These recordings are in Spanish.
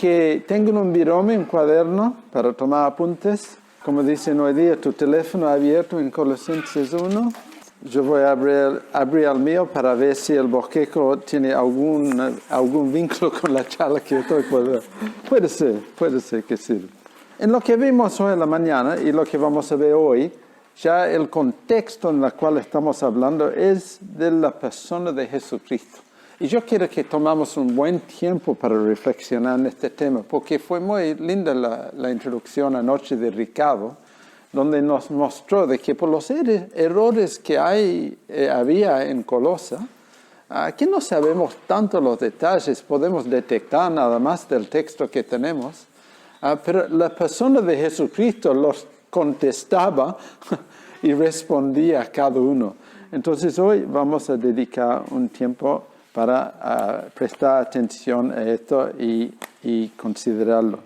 que tengan un birome, un cuaderno para tomar apuntes. Como dicen hoy día, tu teléfono abierto en Colosenses 1. Yo voy a abrir el mío para ver si el bosquejo tiene algún vínculo con la charla que estoy por ver. Puede ser que sirva. En lo que vimos hoy en la mañana y lo que vamos a ver hoy, ya el contexto en el cual estamos hablando es de la persona de Jesucristo. Y yo quiero que tomamos un buen tiempo para reflexionar en este tema, porque fue muy linda la introducción anoche de Ricardo, donde nos mostró de que por los errores que había en Colosa, aquí no sabemos tanto los detalles, podemos detectar nada más del texto que tenemos, pero la persona de Jesucristo los contestaba y respondía a cada uno. Entonces hoy vamos a dedicar un tiempo para prestar atención a esto y considerarlo.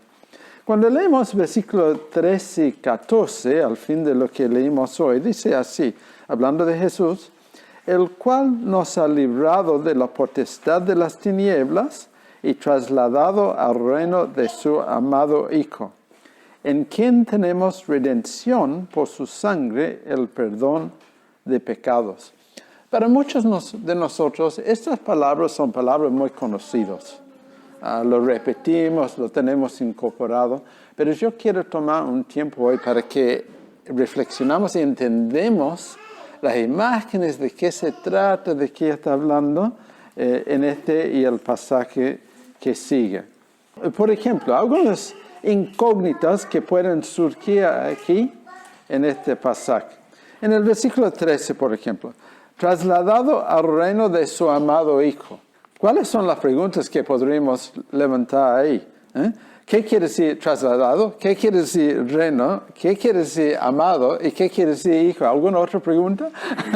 Cuando leemos versículos 13 y 14, al fin de lo que leímos hoy, dice así, hablando de Jesús, el cual nos ha librado de la potestad de las tinieblas y trasladado al reino de su amado Hijo, en quien tenemos redención por su sangre, el perdón de pecados. Para muchos de nosotros, estas palabras son palabras muy conocidas. Lo repetimos, lo tenemos incorporado, pero yo quiero tomar un tiempo hoy para que reflexionamos y entendemos las imágenes de qué se trata, de qué está hablando en este y el pasaje que sigue. Por ejemplo, algunas incógnitas que pueden surgir aquí en este pasaje. En el versículo 13, por ejemplo, trasladado al reino de su amado Hijo. ¿Cuáles son las preguntas que podríamos levantar ahí? ¿Qué quiere decir trasladado? ¿Qué quiere decir reino? ¿Qué quiere decir amado? ¿Y qué quiere decir hijo? ¿Alguna otra pregunta?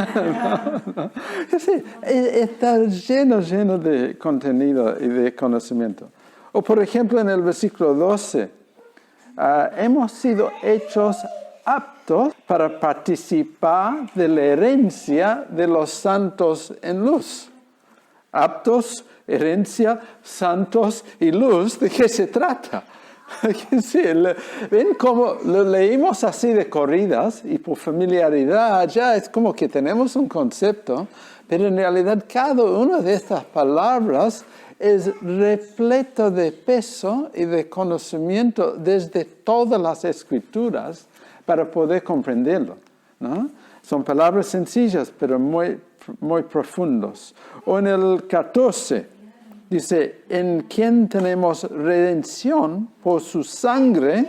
No. Sí, está lleno de contenido y de conocimiento. O por ejemplo en el versículo 12, hemos sido hechos aptos para participar de la herencia de los santos en luz. Aptos, herencia, santos y luz, ¿de qué se trata? Sí, ven cómo lo leímos así de corridas y por familiaridad ya es como que tenemos un concepto, pero en realidad cada una de estas palabras es repleto de peso y de conocimiento desde todas las escrituras para poder comprenderlo, ¿no? Son palabras sencillas, pero muy profundos. O en el 14, dice, en quien tenemos redención por su sangre,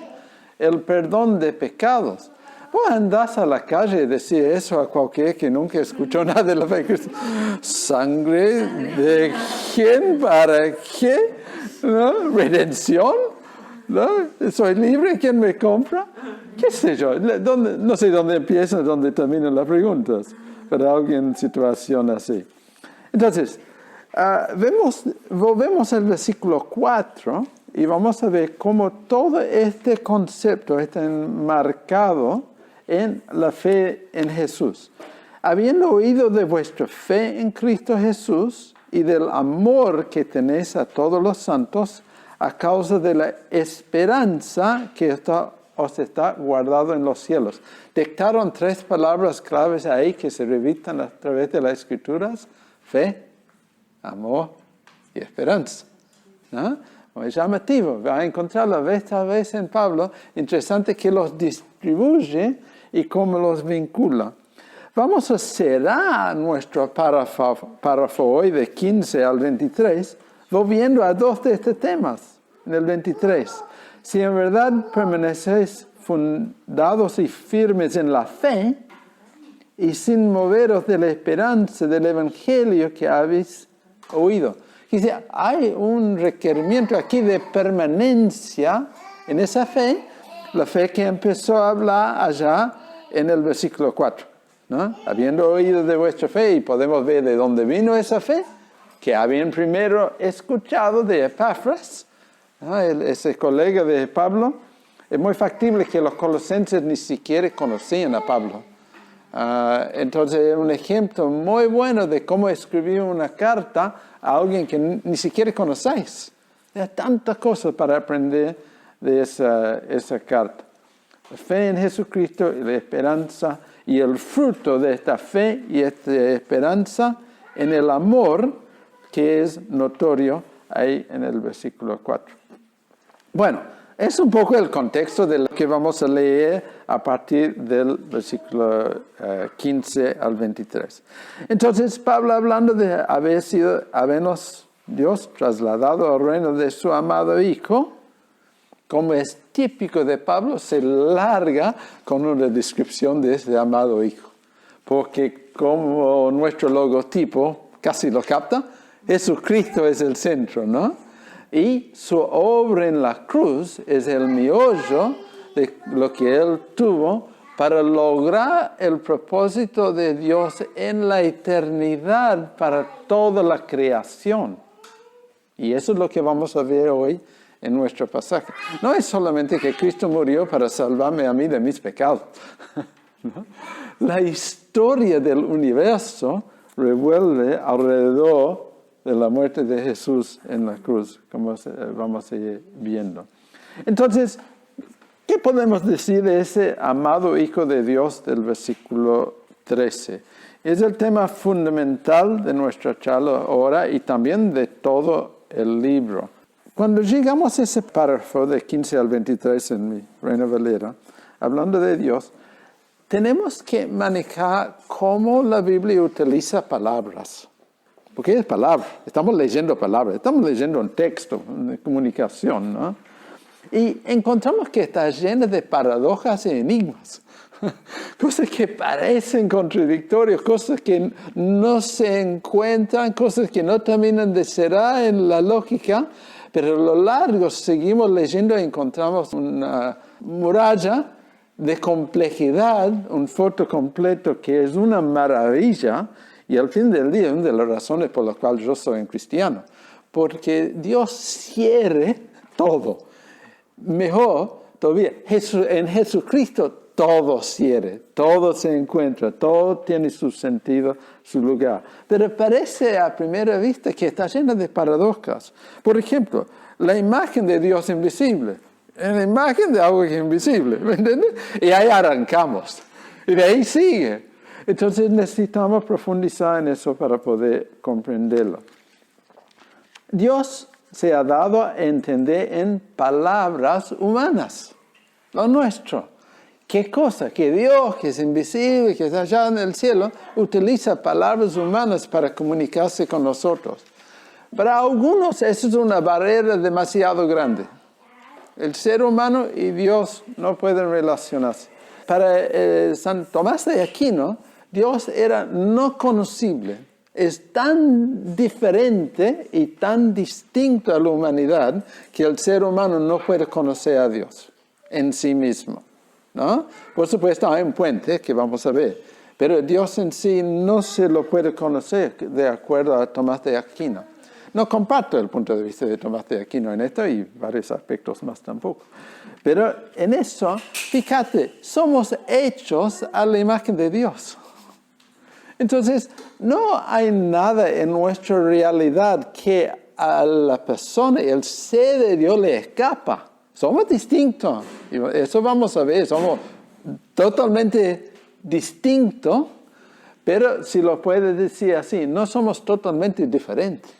el perdón de pecados. Vos andás a la calle y decís eso a cualquiera que nunca escuchó nada de la fe de Cristo. ¿Sangre de quién? ¿Para qué? ¿No? ¿Redención? ¿No? ¿Soy libre? ¿Quién me compra? ¿Qué sé yo? No sé dónde empiezan, dónde terminan las preguntas para alguien en situación así. Entonces, volvemos al versículo 4 y vamos a ver cómo todo este concepto está enmarcado en la fe en Jesús. Habiendo oído de vuestra fe en Cristo Jesús y del amor que tenéis a todos los santos, a causa de la esperanza que os está guardado en los cielos. Dictaron 3 palabras claves ahí que se revitan a través de las Escrituras: fe, amor y esperanza, ¿no? Muy llamativo. Va a encontrarlo vez tras vez en Pablo. Interesante que los distribuye y cómo los vincula. Vamos a cerrar nuestro párrafo hoy de 15 al 23, volviendo a 2 de estos temas. En el 23, si en verdad permanecéis fundados y firmes en la fe y sin moveros de la esperanza del evangelio que habéis oído. Dice, hay un requerimiento aquí de permanencia en esa fe, la fe que empezó a hablar allá en el versículo 4, ¿no? Habiendo oído de vuestra fe, y podemos ver de dónde vino esa fe, que habían primero escuchado de Epafras, ¿no? Ese colega de Pablo. Es muy factible que los colosenses ni siquiera conocían a Pablo. Entonces es un ejemplo muy bueno de cómo escribir una carta a alguien que ni siquiera conocéis, Hay tantas cosas para aprender de esa carta. La fe en Jesucristo y la esperanza y el fruto de esta fe y esta esperanza en el amor que es notorio ahí en el versículo 4. Bueno, es un poco el contexto de lo que vamos a leer a partir del versículo 15 al 23. Entonces, Pablo, hablando de habernos Dios trasladado al reino de su amado Hijo, como es típico de Pablo, se larga con una descripción de ese amado Hijo. Porque como nuestro logotipo casi lo capta, Jesucristo es el centro, ¿no? Y su obra en la cruz es el meollo de lo que Él tuvo para lograr el propósito de Dios en la eternidad para toda la creación. Y eso es lo que vamos a ver hoy en nuestro pasaje. No es solamente que Cristo murió para salvarme a mí de mis pecados. ¿No? La historia del universo revuelve alrededor de la muerte de Jesús en la cruz, como vamos a ir viendo. Entonces, ¿qué podemos decir de ese amado Hijo de Dios del versículo 13? Es el tema fundamental de nuestra charla ahora y también de todo el libro. Cuando llegamos a ese párrafo de 15 al 23 en mi Reina Valera, hablando de Dios, tenemos que manejar cómo la Biblia utiliza palabras. Porque es palabra, estamos leyendo palabras, estamos leyendo un texto, una comunicación, ¿no? Y encontramos que está llena de paradojas y enigmas. Cosas que parecen contradictorias, cosas que no se encuentran, cosas que no terminan de cerrar en la lógica, pero a lo largo seguimos leyendo y encontramos una muralla de complejidad, un foto completo que es una maravilla. Y al fin del día, una de las razones por las cuales yo soy un cristiano, porque Dios cierre todo. Mejor todavía, en Jesucristo todo cierre, todo se encuentra, todo tiene su sentido, su lugar. Pero parece a primera vista que está llena de paradojas. Por ejemplo, la imagen de Dios invisible, la imagen de algo que es invisible, ¿me entiendes? Y ahí arrancamos, y de ahí sigue. Entonces necesitamos profundizar en eso para poder comprenderlo. Dios se ha dado a entender en palabras humanas, lo nuestro. ¿Qué cosa? Que Dios, que es invisible, que está allá en el cielo, utiliza palabras humanas para comunicarse con nosotros. Para algunos eso es una barrera demasiado grande. El ser humano y Dios no pueden relacionarse. Para San Tomás de Aquino, Dios era no conocible. Es tan diferente y tan distinto a la humanidad que el ser humano no puede conocer a Dios en sí mismo, ¿no? Por supuesto hay un puente que vamos a ver, pero Dios en sí no se lo puede conocer de acuerdo a Tomás de Aquino. No comparto el punto de vista de Tomás de Aquino en esto y varios aspectos más tampoco. Pero en eso, fíjate, somos hechos a la imagen de Dios. Entonces, no hay nada en nuestra realidad que a la persona, el ser de Dios le escapa. Somos distintos. Y eso vamos a ver, somos totalmente distintos, pero si lo puedes decir así, no somos totalmente diferentes.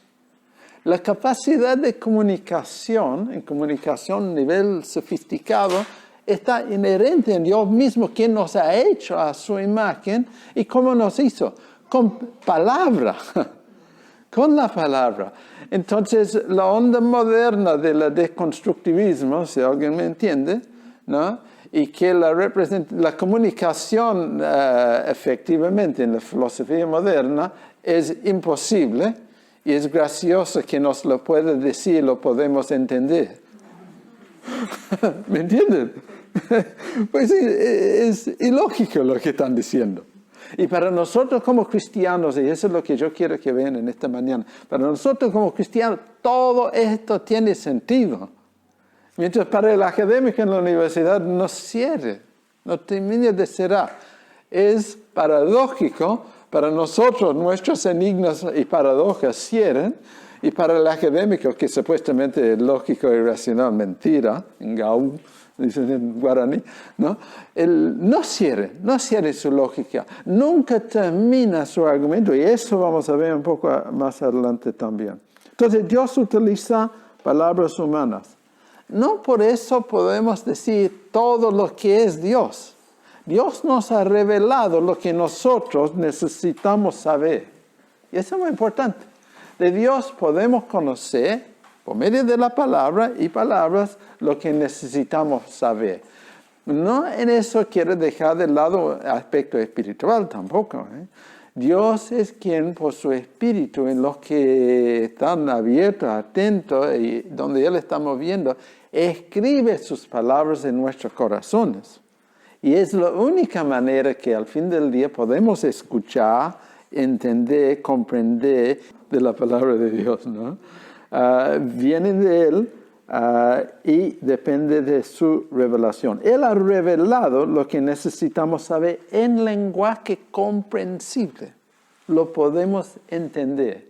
La capacidad de comunicación, en comunicación a nivel sofisticado, está inherente en Dios mismo, quien nos ha hecho a su imagen y cómo nos hizo, con palabra, con la palabra. Entonces, la onda moderna del deconstructivismo, si alguien me entiende, ¿no? Y que la comunicación efectivamente en la filosofía moderna es imposible y es gracioso que nos lo pueda decir, lo podemos entender. ¿Me entienden? Pues sí, es ilógico lo que están diciendo. Y para nosotros como cristianos, y eso es lo que yo quiero que vean en esta mañana, para nosotros como cristianos todo esto tiene sentido. Mientras para el académico en la universidad no cierre, no termine de cerrar. Es paradójico, para nosotros nuestros enigmas y paradojas cierren, Y para el académico, que supuestamente es lógico y racional, mentira, en Gaú, dicen en guaraní, ¿no? Él no cierre su lógica, nunca termina su argumento, y eso vamos a ver un poco más adelante también. Entonces, Dios utiliza palabras humanas. No por eso podemos decir todo lo que es Dios. Dios nos ha revelado lo que nosotros necesitamos saber. Y eso es muy importante. De Dios podemos conocer, por medio de la palabra y palabras, lo que necesitamos saber. No en eso quiero dejar de lado el aspecto espiritual tampoco. Dios es quien, por su espíritu, en los que están abiertos, atentos, y donde Él está moviendo, escribe sus palabras en nuestros corazones. Y es la única manera que al fin del día podemos escuchar, entender, comprender de la palabra de Dios, ¿no? Viene de Él y depende de su revelación. Él ha revelado lo que necesitamos saber en lenguaje comprensible. Lo podemos entender.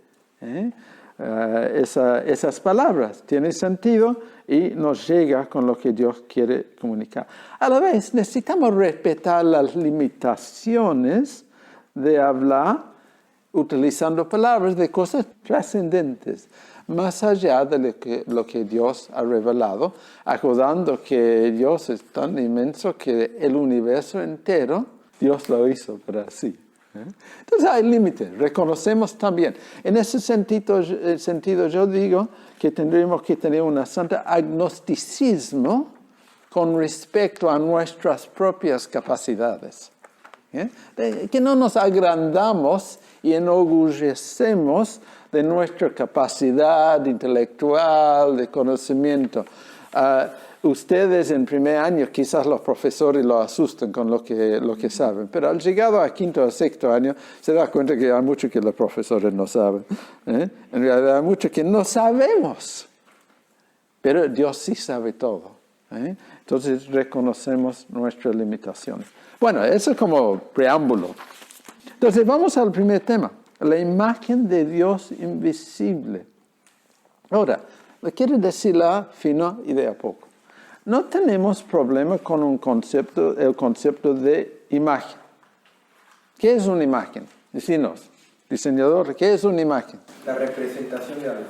Esas palabras tienen sentido y nos llega con lo que Dios quiere comunicar. A la vez, necesitamos respetar las limitaciones de hablar utilizando palabras de cosas trascendentes, más allá de lo que Dios ha revelado, acordando que Dios es tan inmenso que el universo entero, Dios lo hizo para sí. Entonces hay límites, reconocemos también. En ese sentido yo digo que tendríamos que tener un santo agnosticismo con respecto a nuestras propias capacidades. Que no nos agrandamos y enorgullecemos de nuestra capacidad intelectual, de conocimiento. Ustedes en primer año quizás los profesores lo asustan con lo que saben, pero al llegado a quinto o sexto año se da cuenta que hay mucho que los profesores no saben. En realidad hay mucho que no sabemos, pero Dios sí sabe todo. Entonces reconocemos nuestras limitaciones. Bueno, eso es como preámbulo. Entonces vamos al primer tema, la imagen de Dios invisible. Ahora, lo quiero decirla fino y de a poco. No tenemos problema con el concepto de imagen. ¿Qué es una imagen? Decinos, diseñador, ¿qué es una imagen? La representación de algo.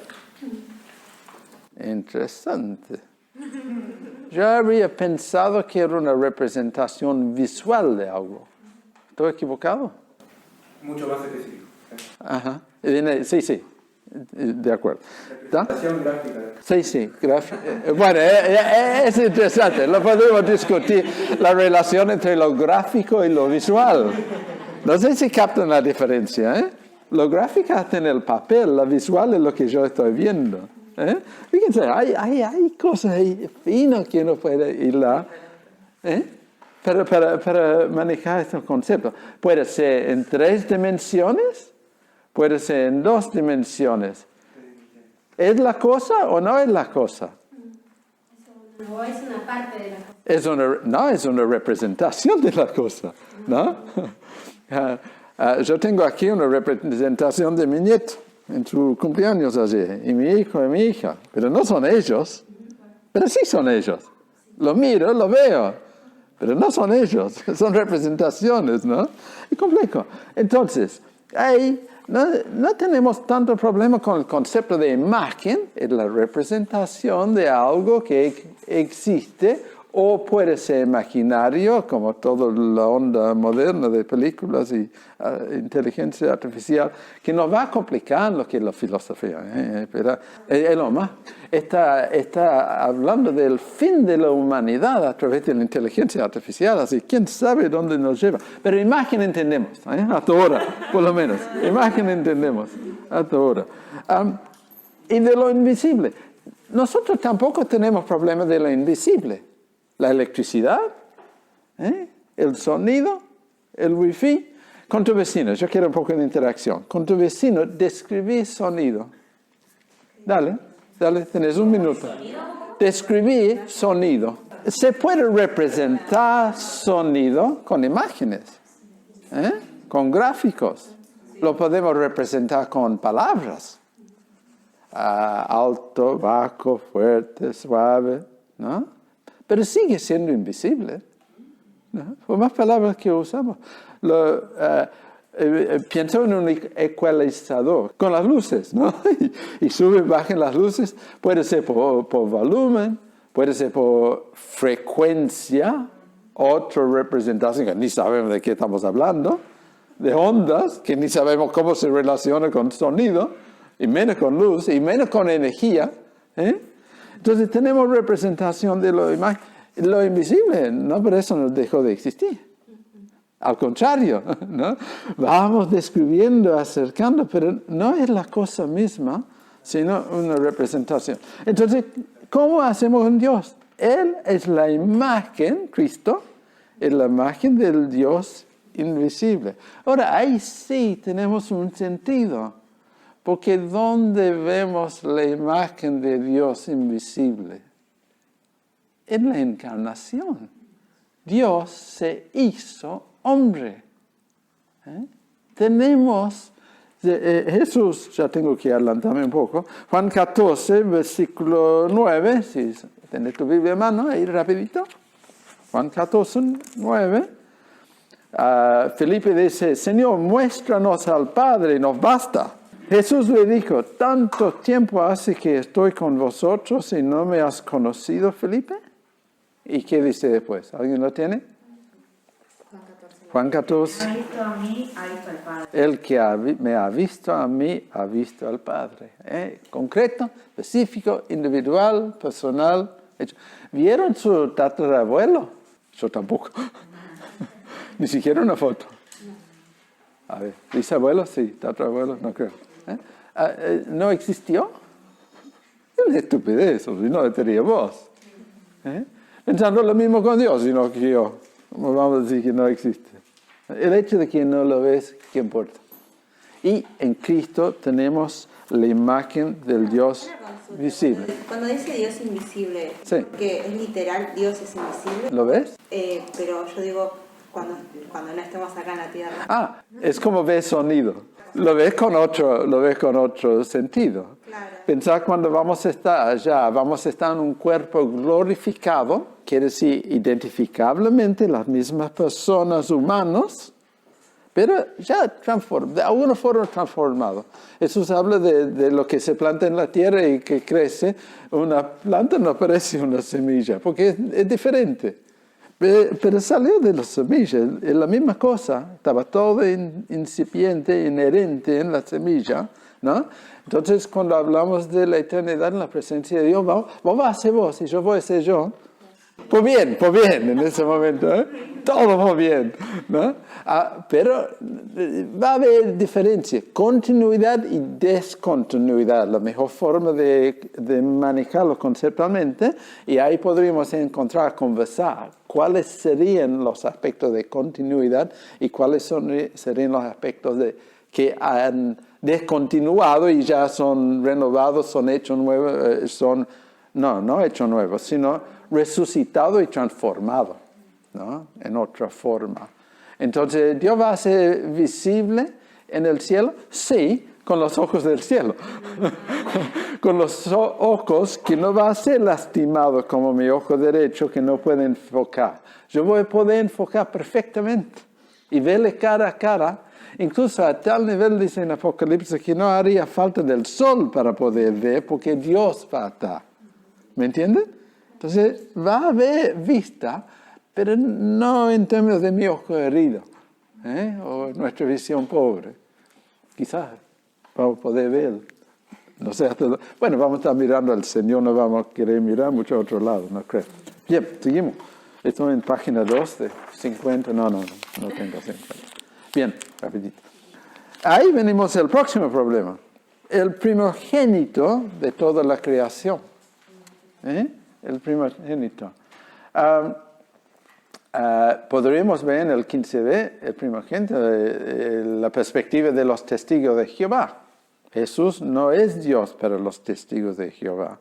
Interesante. Yo habría pensado que era una representación visual de algo. ¿Estoy equivocado? Mucho más específico. Ajá. Sí. De acuerdo. Representación gráfica. Sí, gráfica. Bueno, es interesante. Lo podemos discutir, la relación entre lo gráfico y lo visual. No sé si captan la diferencia. Lo gráfico está en el papel, lo visual es lo que yo estoy viendo. Fíjense, hay cosas ahí finas que uno puede hilar. Para manejar estos conceptos. Puede ser en 3 dimensiones. Puede ser en 2 dimensiones. ¿Es la cosa o no es la cosa? O es una parte de la cosa. No, es una representación de la cosa, ¿no? Yo tengo aquí una representación de mi nieto en su cumpleaños ayer, y mi hijo y mi hija, pero no son ellos, pero sí son ellos. Lo miro, lo veo, pero no son ellos, son representaciones, ¿no? Es complejo. Entonces, no tenemos tanto problema con el concepto de imagen, es la representación de algo que existe o puede ser imaginario, como toda la onda moderna de películas y inteligencia artificial, que nos va a complicar lo que es la filosofía. Pero Elon Musk está hablando del fin de la humanidad a través de la inteligencia artificial, así quién sabe dónde nos lleva. Pero imagen entendemos, hasta ahora, por lo menos. Imagen entendemos, hasta ahora. Y de lo invisible. Nosotros tampoco tenemos problema de lo invisible. La electricidad, el sonido, el wifi. Con tu vecino, yo quiero un poco de interacción. Con tu vecino, describir sonido. Dale, tenés un minuto. Describir sonido. Se puede representar sonido con imágenes, con gráficos. Lo podemos representar con palabras. alto, bajo, fuerte, suave, ¿no? Pero sigue siendo invisible, ¿no? Por más palabras que usamos. Pienso en un ecualizador con las luces, ¿no? Y suben, bajan las luces. Puede ser por volumen, puede ser por frecuencia, otra representación que ni sabemos de qué estamos hablando, de ondas que ni sabemos cómo se relaciona con sonido, y menos con luz, y menos con energía. Entonces tenemos representación de lo invisible, no por eso nos dejó de existir. Al contrario, ¿no? Vamos describiendo, acercando, pero no es la cosa misma, sino una representación. Entonces, ¿cómo hacemos un Dios? Él es la imagen, Cristo, es la imagen del Dios invisible. Ahora, ahí sí tenemos un sentido, porque ¿dónde vemos la imagen de Dios invisible? En la encarnación. Dios se hizo hombre. Tenemos, Jesús, ya tengo que adelantarme un poco, Juan 14, versículo 9, si tenés tu Biblia en mano, ahí rapidito. Juan 14, 9. Felipe dice, Señor, muéstranos al Padre, nos basta. Jesús le dijo, ¿tanto tiempo hace que estoy con vosotros y no me has conocido, Felipe? ¿Y qué dice después? ¿Alguien lo tiene? Juan 14. Me ha visto a mí, ha visto al Padre. El que me ha visto a mí, ha visto al Padre. Concreto, específico, individual, personal. ¿Vieron su tatarabuelo? Yo tampoco. Ni siquiera una foto. A ver, bisabuelo, sí, tatarabuelo, no creo. ¿No existió? Es una estupidez, si no le tenía voz. Pensando lo mismo con Dios, sino que yo. ¿Cómo vamos a decir que no existe? El hecho de que no lo ves, ¿qué importa? Y en Cristo tenemos la imagen del Dios visible. Cuando dice Dios invisible, Sí. que es literal, Dios es invisible. ¿Lo ves? Pero yo digo, cuando no estemos acá en la tierra. Es como ves sonido. Lo ves con otro sentido. Claro. Pensar cuando vamos a estar allá, vamos a estar en un cuerpo glorificado, quiere decir identificablemente las mismas personas humanos, pero ya de alguna forma transformado. Jesús habla de lo que se planta en la tierra y que crece. Una planta no parece una semilla, porque es diferente. Pero salió de la semilla, es la misma cosa, estaba todo incipiente, inherente en la semilla, ¿no? Entonces, cuando hablamos de la eternidad en la presencia de Dios, vos vas a ser vos y yo voy a ser yo. Pues bien, en ese momento, todo va bien, ¿no? Pero va a haber diferencia, continuidad y descontinuidad, la mejor forma de manejarlo conceptualmente, y ahí podríamos conversar cuáles serían los aspectos de continuidad y cuáles serían los aspectos que han descontinuado y ya son renovados, son hechos nuevos, no hechos nuevos, sino resucitado y transformado, ¿no? En otra forma. Entonces, ¿Dios va a ser visible en el cielo? Sí, con los ojos del cielo. Con los ojos que no va a ser lastimado como mi ojo derecho que no puede enfocar. Yo voy a poder enfocar perfectamente y verle cara a cara. Incluso a tal nivel, dice en Apocalipsis, que no haría falta del sol para poder ver, porque Dios va a estar. ¿Me entienden? Entonces, va a haber vista, pero no en términos de mi ojo herido, o nuestra visión pobre. Quizás vamos a poder ver, no sé, bueno, vamos a estar mirando al Señor, no vamos a querer mirar mucho a otro lado, no creo. Bien, seguimos. Estoy en página 2 de 50, no tengo 50. Bien, rapidito. Ahí venimos al próximo problema. El primogénito de toda la creación. El primogénito. Podríamos ver en el 15b, el primogénito, la perspectiva de los testigos de Jehová. Jesús no es Dios para los testigos de Jehová.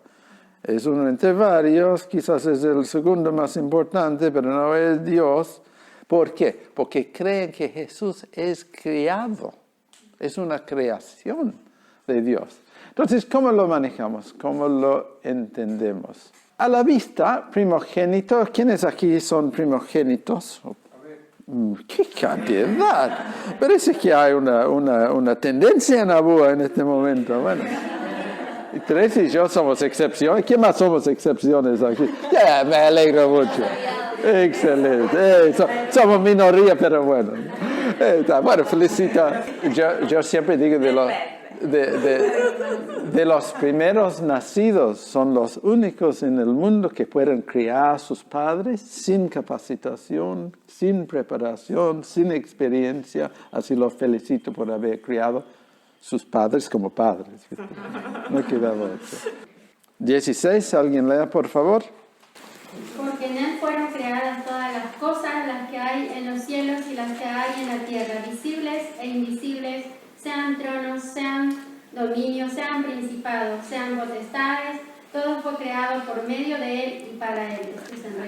Es uno entre varios, quizás es el segundo más importante, pero no es Dios. ¿Por qué? Porque creen que Jesús es creado. Es una creación de Dios. Entonces, ¿cómo lo manejamos? ¿Cómo lo entendemos? A la vista, primogénito, ¿quiénes aquí son primogénitos? ¡Qué cantidad! Parece que hay una tendencia en Abúa en este momento. Bueno, Teresa y yo somos excepciones. ¿Quién más somos excepciones aquí? Ya, me alegro mucho. Excelente. Somos minoría, pero bueno. Bueno, felicita. Yo siempre digo de los primeros nacidos, son los únicos en el mundo que pueden criar a sus padres sin capacitación, sin preparación, sin experiencia. Así los felicito por haber criado sus padres como padres. No quedaba otro. 16, ¿alguien lea, por favor? Porque en él fueron creadas todas las cosas, las que hay en los cielos y las que hay en la tierra, visibles e invisibles, sean tronos, sean dominios, sean principados, sean potestades, todo fue creado por medio de él y para él.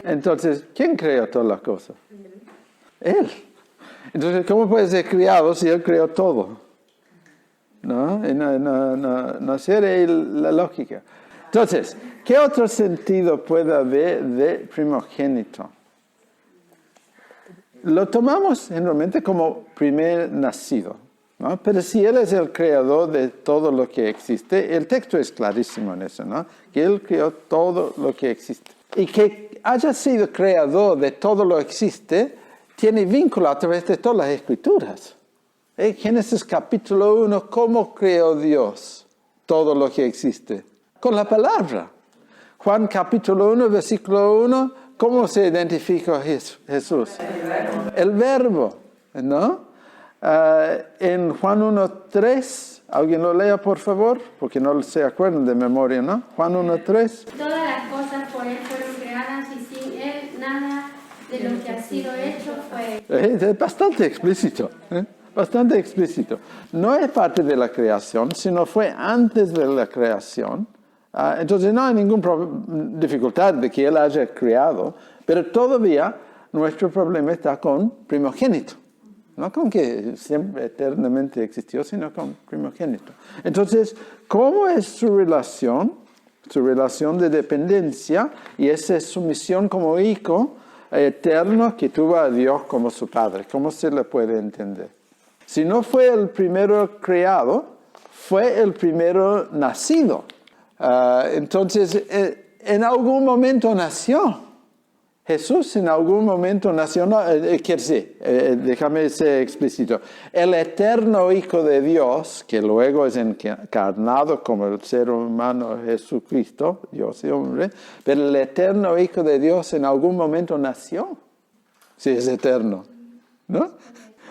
Entonces, ¿quién creó todas las cosas? Él. Entonces, ¿cómo puede ser creado si él creó todo? No sería la lógica. Entonces, ¿qué otro sentido puede haber de primogénito? Lo tomamos generalmente como primer nacido, ¿no? Pero si él es el creador de todo lo que existe, el texto es clarísimo en eso, ¿no? Que él creó todo lo que existe. Y que haya sido creador de todo lo que existe, tiene vínculo a través de todas las escrituras. En Génesis capítulo 1, ¿cómo creó Dios todo lo que existe? Con la palabra. Juan capítulo 1, versículo 1, ¿cómo se identificó Jesús? El verbo, ¿no? En Juan 1:3, ¿alguien lo lea, por favor? Porque no se acuerdan de memoria, ¿no? Juan 1:3. Todas las cosas por él fueron creadas y sin él nada de lo que ha sido hecho fue. Es bastante explícito, ¿eh? Bastante explícito. No es parte de la creación, sino fue antes de la creación. Entonces no hay ninguna dificultad de que él haya creado, pero todavía nuestro problema está con primogénito. No con que siempre eternamente existió, sino con primogénito. Entonces, ¿cómo es su relación? Su relación de dependencia y esa sumisión como hijo eterno que tuvo a Dios como su padre. ¿Cómo se le puede entender? Si no fue el primero creado, fue el primero nacido. Entonces, en algún momento nació. Jesús en algún momento nació, déjame ser explícito. El eterno Hijo de Dios, que luego es encarnado como el ser humano Jesucristo, Dios y hombre, pero el eterno Hijo de Dios en algún momento nació. Si es eterno, ¿no?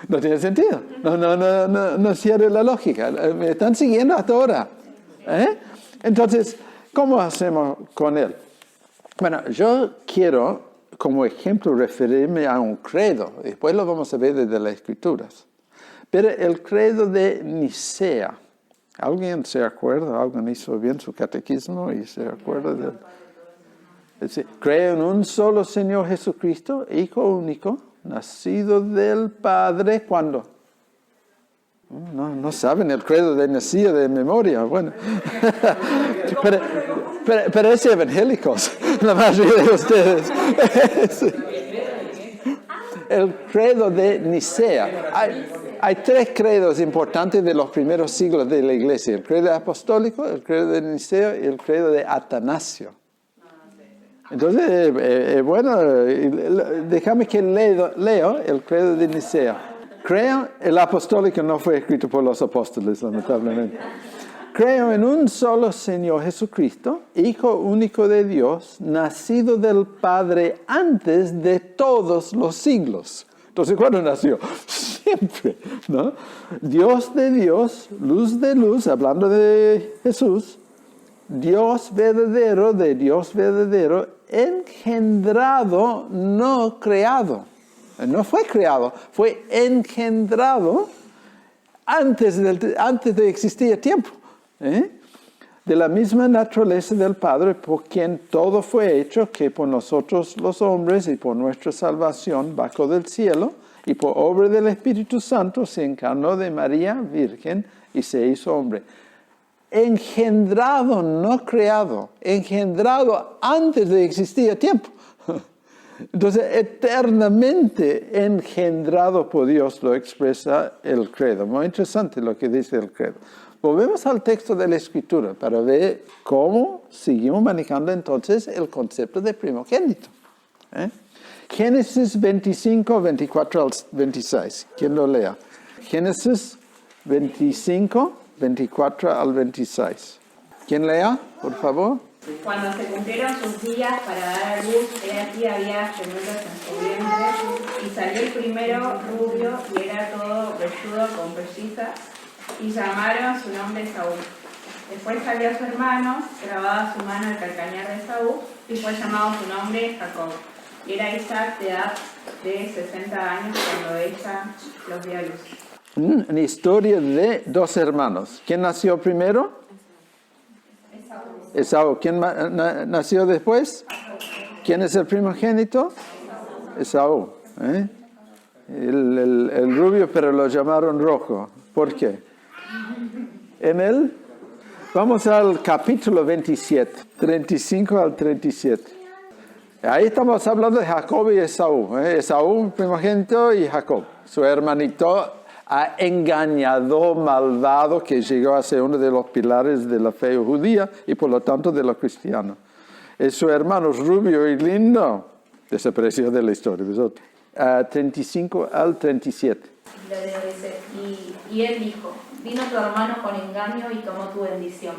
No tiene sentido. No cierra la lógica. Me están siguiendo hasta ahora. Entonces, ¿cómo hacemos con él? Bueno, yo quiero, como ejemplo, referirme a un credo. Después lo vamos a ver desde las Escrituras. Pero el credo de Nicea. ¿Alguien se acuerda? ¿Alguien hizo bien su catequismo y se acuerda de él? Creo en un solo Señor Jesucristo, Hijo único, nacido del Padre, ¿cuándo? No saben el credo de Nicea de memoria. Bueno, pero es evangélicos, la mayoría de ustedes. El credo de Nicea. Hay tres credos importantes de los primeros siglos de la Iglesia. El credo apostólico, el credo de Nicea y el credo de Atanasio. Entonces, bueno, déjame que leo el credo de Nicea. Creo, el apostólico no fue escrito por los apóstoles, lamentablemente. Creo en un solo Señor Jesucristo, Hijo único de Dios, nacido del Padre antes de todos los siglos. Entonces, ¿cuándo nació? Siempre, ¿no? Dios de Dios, luz de luz, hablando de Jesús, Dios verdadero de Dios verdadero, engendrado, no creado. No fue creado, fue engendrado antes de existir tiempo. De la misma naturaleza del Padre, por quien todo fue hecho, que por nosotros los hombres y por nuestra salvación bajó del cielo, y por obra del Espíritu Santo se encarnó de María Virgen y se hizo hombre. engendrado, no creado, engendrado antes de existir el tiempo. Entonces, eternamente engendrado por Dios lo expresa el credo. Muy interesante lo que dice el credo. Volvemos al texto de la Escritura para ver cómo seguimos manejando entonces el concepto de primogénito. Génesis 25, 24 al 26. ¿Quién lo lea? Génesis 25, 24 al 26. ¿Quién lea, por favor? Cuando se cumplieron sus días para dar a luz, aquí había gemelos en su vientre, y salió el primero rubio y era todo velludo con pelliza, y llamaron su nombre Esaú. Después salió su hermano, grababa su mano al calcañar de Esaú, y fue llamado su nombre Jacob. Y era Isaac de edad de 60 años cuando ella los dio a luz. Una historia de dos hermanos. ¿Quién nació primero? Esaú. ¿Quién nació después? ¿Quién es el primogénito? Esaú. El rubio, pero lo llamaron rojo. ¿Por qué? Vamos al capítulo 27, 35 al 37. Ahí estamos hablando de Jacob y Esaú. Esaú, primogénito, y Jacob, su hermanito engañador, malvado, que llegó a ser uno de los pilares de la fe judía y por lo tanto de los cristianos. Su hermano rubio y lindo desapareció de la historia. 35 al 37. Y él dijo, vino tu hermano con engaño y tomó tu bendición.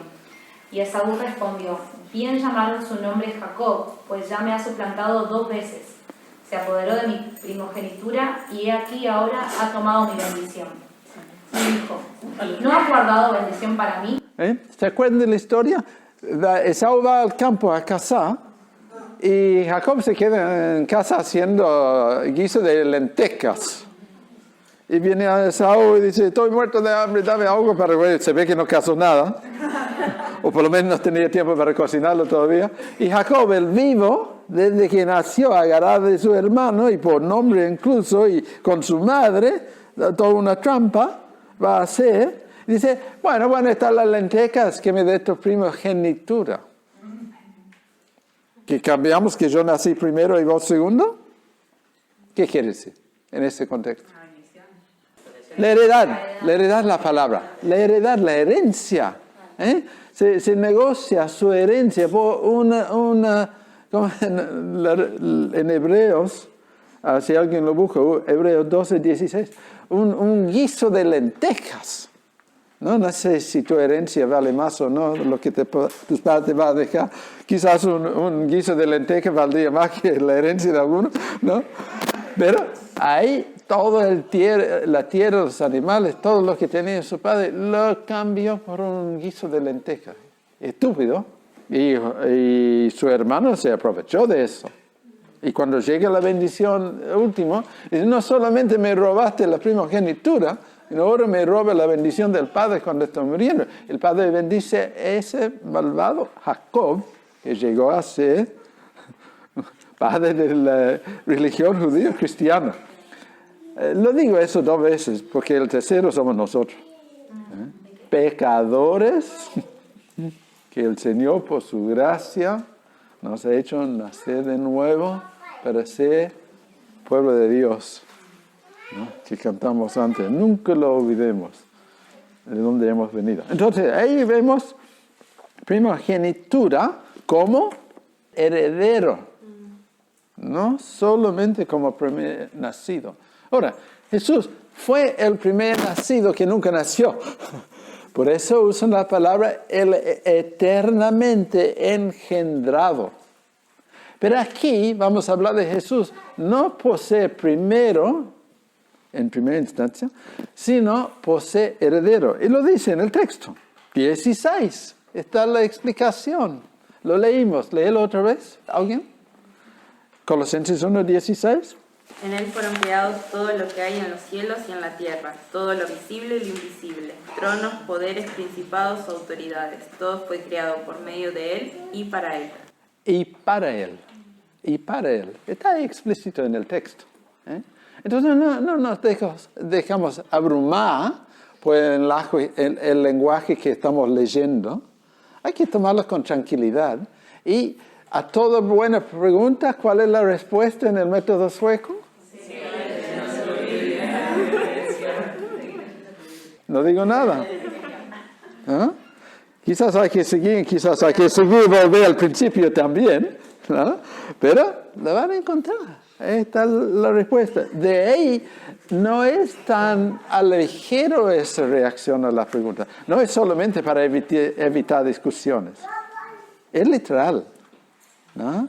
Y Esaú respondió, bien llamaron su nombre Jacob, pues ya me ha suplantado 2 veces. Se apoderó de mi primogenitura y he aquí ahora ha tomado mi bendición. Y dijo, ¿no has guardado bendición para mí? ¿Se acuerdan de la historia? Esaú va al campo a cazar y Jacob se queda en casa haciendo guiso de lentejas. Y viene a Esaú y dice, estoy muerto de hambre, dame algo para comer. Se ve que no cazó nada, o por lo menos no tenía tiempo para cocinarlo todavía. Y Jacob, el vivo, desde que nació, agarrado de su hermano, y por nombre incluso, y con su madre, toda una trampa, va a hacer. Dice, bueno, van a estar las lentejas que me dé tu primogenitura. ¿Que cambiamos que yo nací primero y vos segundo? ¿Qué quiere decir en este contexto? La heredad es la palabra. La heredad, la herencia. Se negocia su herencia por como en Hebreos, si alguien lo busca, Hebreos 12, 16, un guiso de lentejas. No sé si tu herencia vale más o no, lo que tus padres te van a dejar. Quizás un guiso de lentejas valdría más que la herencia de alguno, ¿no? Pero ahí todo la tierra, los animales, todo lo que tenía su padre, lo cambió por un guiso de lentejas. Estúpido. Y su hermano se aprovechó de eso. Y cuando llega la bendición última, dice, no solamente me robaste la primogenitura, sino ahora me roba la bendición del padre cuando está muriendo. El padre bendice a ese malvado Jacob, que llegó a ser padre de la religión judía cristiana. Lo digo eso 2 veces, porque el tercero somos nosotros. Pecadores, que el Señor por su gracia nos ha hecho nacer de nuevo para ser pueblo de Dios, ¿no? Que cantamos antes. Nunca lo olvidemos de dónde hemos venido. Entonces, ahí vemos primogenitura como heredero, no solamente como primer nacido. Ahora, Jesús fue el primer nacido que nunca nació. Por eso usan la palabra el eternamente engendrado. Pero aquí vamos a hablar de Jesús no por ser primero, en primera instancia, sino por ser heredero. Y lo dice en el texto. 16. Está la explicación. Lo leímos. Léelo otra vez. ¿Alguien? Colosenses 1:16. En él fueron creados todo lo que hay en los cielos y en la tierra, todo lo visible y lo invisible, tronos, poderes, principados, autoridades. Todo fue creado por medio de él y para él. Y para él. Y para él. Está explícito en el texto. Entonces no nos dejamos abrumar por el lenguaje que estamos leyendo. Hay que tomarlo con tranquilidad. Y a toda buena pregunta, ¿cuál es la respuesta en el método sueco? Sí. No digo nada. ¿Ah? Quizás hay que seguir y volver al principio también, ¿no? Pero la van a encontrar. Ahí está la respuesta. De ahí no es tan ligero esa reacción a la pregunta. No es solamente para evitar discusiones. Es literal, ¿no?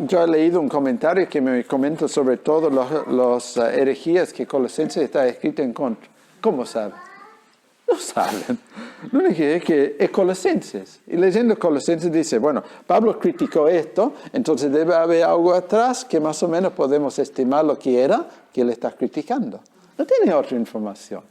Yo he leído un comentario que me comenta sobre todo los herejías que Colosenses está escrito en contra. ¿Cómo sabe? No saben. Lo único es que es Colosenses. Y leyendo Colosenses dice, bueno, Pablo criticó esto, entonces debe haber algo atrás que más o menos podemos estimar lo que era que él está criticando. No tiene otra información.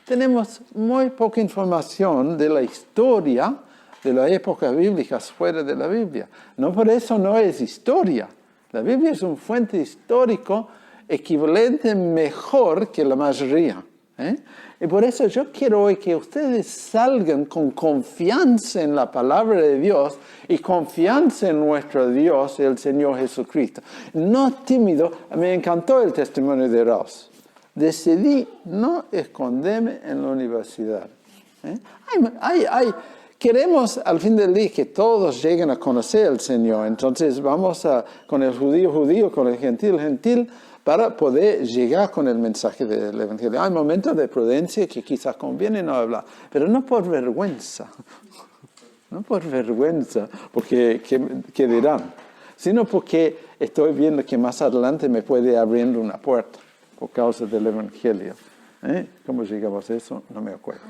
Tenemos muy poca información de la historia de las épocas bíblicas fuera de la Biblia. No por eso no es historia. La Biblia es un fuente histórico equivalente mejor que la mayoría. Y por eso yo quiero hoy que ustedes salgan con confianza en la palabra de Dios y confianza en nuestro Dios, el Señor Jesucristo. No tímido. Me encantó el testimonio de Ross. Decidí no esconderme en la universidad. Queremos al fin del día que todos lleguen a conocer al Señor. Entonces vamos con el judío, con el gentil, para poder llegar con el mensaje del Evangelio. Hay momentos de prudencia que quizás conviene no hablar, pero no por vergüenza. No por vergüenza, porque ¿qué dirán? Sino porque estoy viendo que más adelante me puede abrir una puerta por causa del Evangelio. ¿Cómo llegamos a eso? No me acuerdo.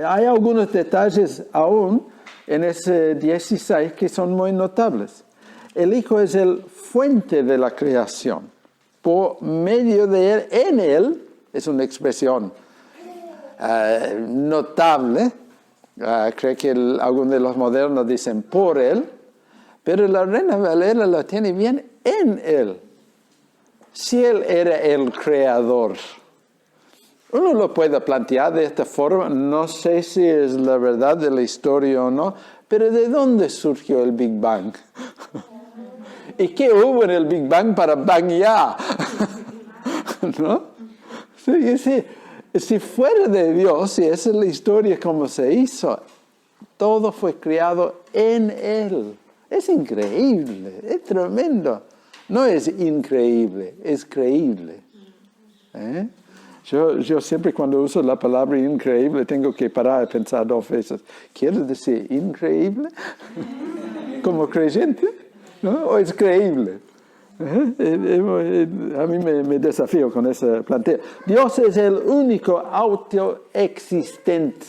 Hay algunos detalles aún en ese 16 que son muy notables. El Hijo es el fuente de la creación. Por medio de él, en él, es una expresión notable. Creo que algunos de los modernos dicen por él, pero la Reina Valera lo tiene bien en él. Si él era el creador. Uno lo puede plantear de esta forma, no sé si es la verdad de la historia o no, pero ¿de dónde surgió el Big Bang? ¿Y qué hubo en el Big Bang para Bang ya? ¿No? Sí. Si fuera de Dios, si esa es la historia como se hizo, todo fue creado en Él. Es increíble, es tremendo. No es increíble, es creíble. Yo siempre cuando uso la palabra increíble tengo que parar y pensar 2 veces. ¿Quiere decir increíble? ¿Como creyente? ¿No? ¿O es creíble? A mí me desafío con ese planteo. Dios es el único autoexistente.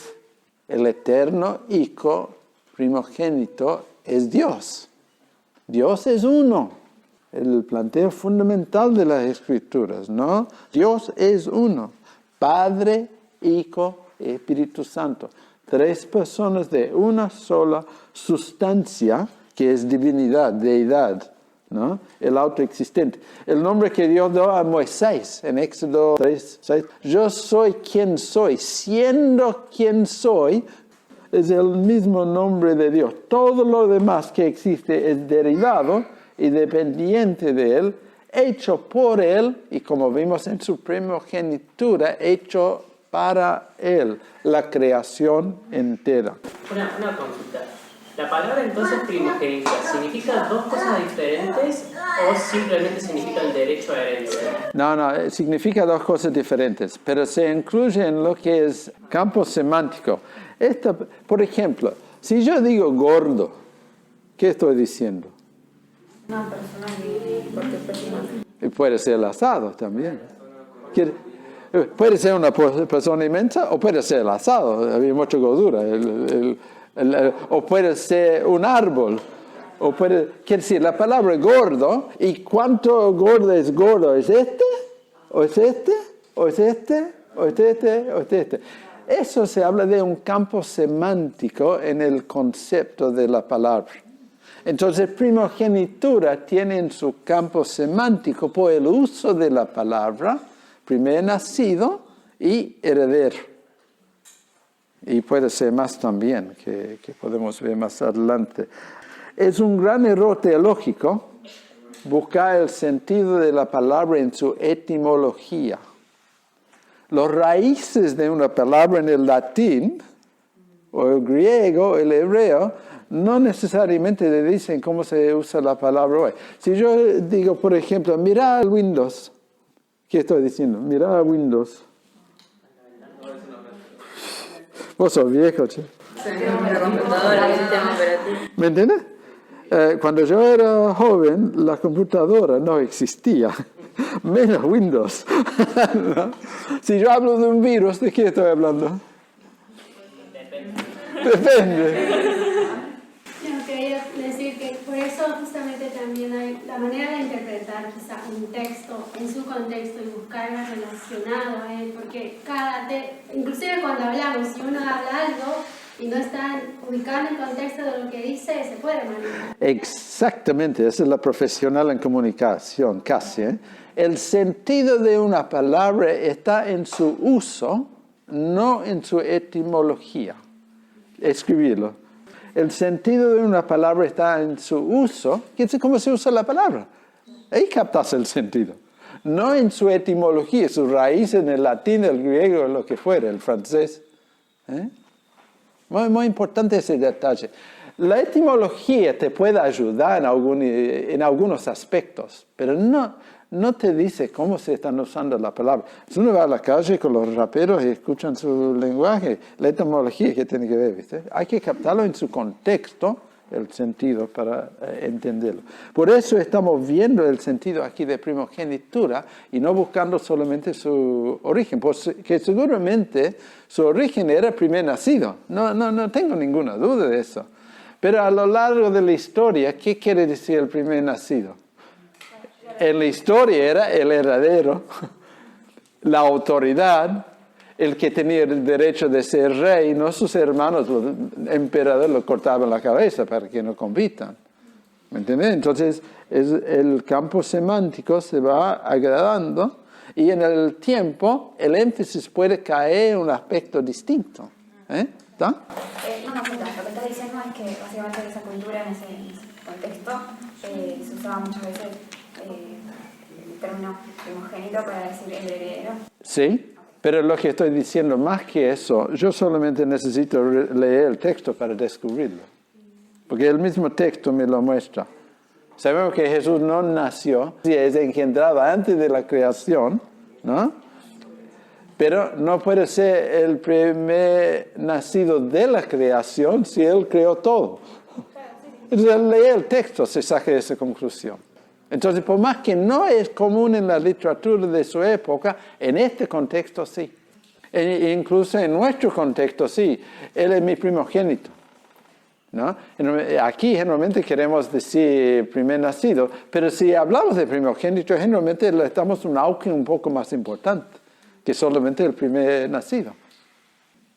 El eterno Hijo primogénito es Dios. Dios es uno. El planteo fundamental de las Escrituras, ¿no? Dios es uno. Padre, Hijo y Espíritu Santo. 3 personas de una sola sustancia que es divinidad, deidad, ¿no? El autoexistente. El nombre que Dios dio a Moisés en Éxodo 3:6. Yo soy quien soy. Siendo quien soy, es el mismo nombre de Dios. Todo lo demás que existe es derivado y dependiente de Él, hecho por Él, y como vimos en su primogenitura, hecho para Él, la creación entera. Una consulta. ¿La palabra entonces primogénita significa 2 cosas diferentes o simplemente significa el derecho a herencia? No, significa 2 cosas diferentes, pero se incluye en lo que es campo semántico. Por ejemplo, si yo digo gordo, ¿qué estoy diciendo? Una persona porque es persona. Y puede ser el asado también. Puede ser una persona inmensa o puede ser el asado, había mucha gordura. O puede ser un árbol. Quiere decir, la palabra gordo, ¿y cuánto gordo? ¿Es este? ¿O es este? ¿O es este? ¿O es este? ¿O es este? Eso se habla de un campo semántico en el concepto de la palabra. Entonces, primogenitura tiene en su campo semántico por el uso de la palabra, primer nacido y heredero. Y puede ser más también, que podemos ver más adelante. Es un gran error teológico buscar el sentido de la palabra en su etimología. Los raíces de una palabra en el latín, o el griego, o el hebreo, no necesariamente le dicen cómo se usa la palabra hoy. Si yo digo, por ejemplo, mira al Windows, ¿qué estoy diciendo? Mira a Windows. Vos sos viejo, che. La computadora, el sistema operativo. ¿Me entiendes? Cuando yo era joven, la computadora no existía, menos Windows. ¿No? Si yo hablo de un virus, ¿de qué estoy hablando? Depende. Yo quería decir que por eso justamente también hay la manera de interpretar quizá un texto en su contexto y buscarlo relacionado a él, porque inclusive cuando hablamos, si uno habla algo y no está ubicado en el contexto de lo que dice, se puede manejar. Exactamente, esa es la profesional en comunicación, casi. El sentido de una palabra está en su uso, no en su etimología. Escribirlo. El sentido de una palabra está en su uso. ¿Cómo se usa la palabra? Ahí captas el sentido. No en su etimología, su raíz en el latín, el griego, lo que fuera, el francés. Muy importante ese detalle. La etimología te puede ayudar en algunos aspectos, pero no te dice cómo se están usando la palabra. Si uno va a la calle con los raperos y escuchan su lenguaje, la etimología, ¿qué tiene que ver? ¿Viste? Hay que captarlo en su contexto, el sentido, para entenderlo. Por eso estamos viendo el sentido aquí de primogenitura y no buscando solamente su origen, porque seguramente su origen era primer nacido. No tengo ninguna duda de eso. Pero a lo largo de la historia, ¿qué quiere decir el primer nacido? En la historia era el heredero, la autoridad, el que tenía el derecho de ser rey, no sus hermanos, los emperadores lo cortaban la cabeza para que no compitan. ¿Me entiendes? Entonces, el campo semántico se va agregando y en el tiempo el énfasis puede caer en un aspecto distinto. ¿Está? No, lo que estás diciendo es que básicamente en esa cultura, en ese contexto, se usaba muchas veces el término primogénito para decir el heredero. Sí, pero lo que estoy diciendo, más que eso, yo solamente necesito leer el texto para descubrirlo. Porque el mismo texto me lo muestra. Sabemos que Jesús no nació, es engendrado antes de la creación, ¿no? Pero no puede ser el primer nacido de la creación si Él creó todo. Entonces, al leer el texto se saca esa conclusión. Entonces, por más que no es común en la literatura de su época, en este contexto sí. E incluso en nuestro contexto sí. Él es mi primogénito, ¿no? Aquí generalmente queremos decir primer nacido, pero si hablamos de primogénito, generalmente le damos un auge un poco más importante que solamente el primer nacido.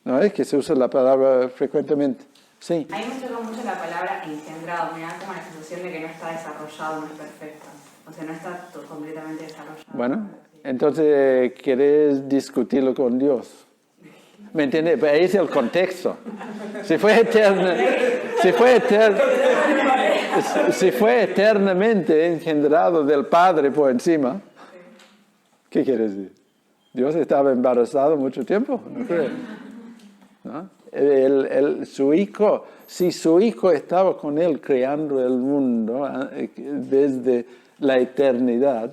¿No es? Que se usa la palabra frecuentemente. Sí. A mí me choca mucho la palabra engendrado, me da como la sensación de que no está desarrollado, no es perfecto. O sea, no está completamente desarrollado. Bueno, entonces querés discutirlo con Dios. ¿Me entiendes? Ahí es el contexto. Si fue eternamente engendrado del Padre por encima, ¿qué quiere decir? ¿Dios estaba embarazado mucho tiempo? No creo. ¿No? Su hijo, si su hijo estaba con él creando el mundo desde la eternidad,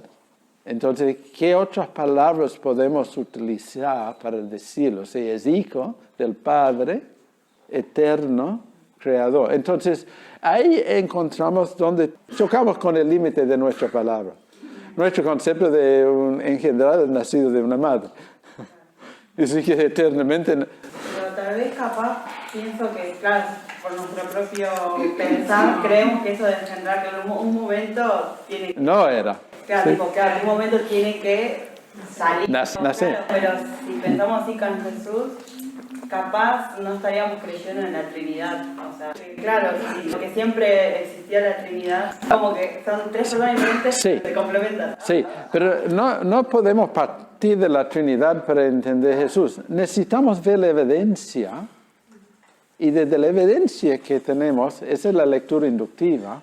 entonces, ¿qué otras palabras podemos utilizar para decirlo? Si es hijo del Padre eterno, creador. Entonces, ahí encontramos donde chocamos con el límite de nuestra palabra. Nuestro concepto de un engendrado nacido de una madre. Así que eternamente... Pero tal vez capaz pienso que, claro, por nuestro propio pensar, creemos que eso de engendrar que en un momento tiene que... No era. Claro, ¿Sí? tipo, que en algún momento tiene que salir. Nacer. Claro, pero si pensamos así con Jesús, capaz no estaríamos creyendo en la Trinidad. O sea, claro, sí, porque siempre existía la Trinidad, como que son tres personas diferentes Sí. que se complementan. Sí, pero no podemos partir de la Trinidad para entender Jesús. Necesitamos ver la evidencia Y desde la evidencia que tenemos, esa es la lectura inductiva,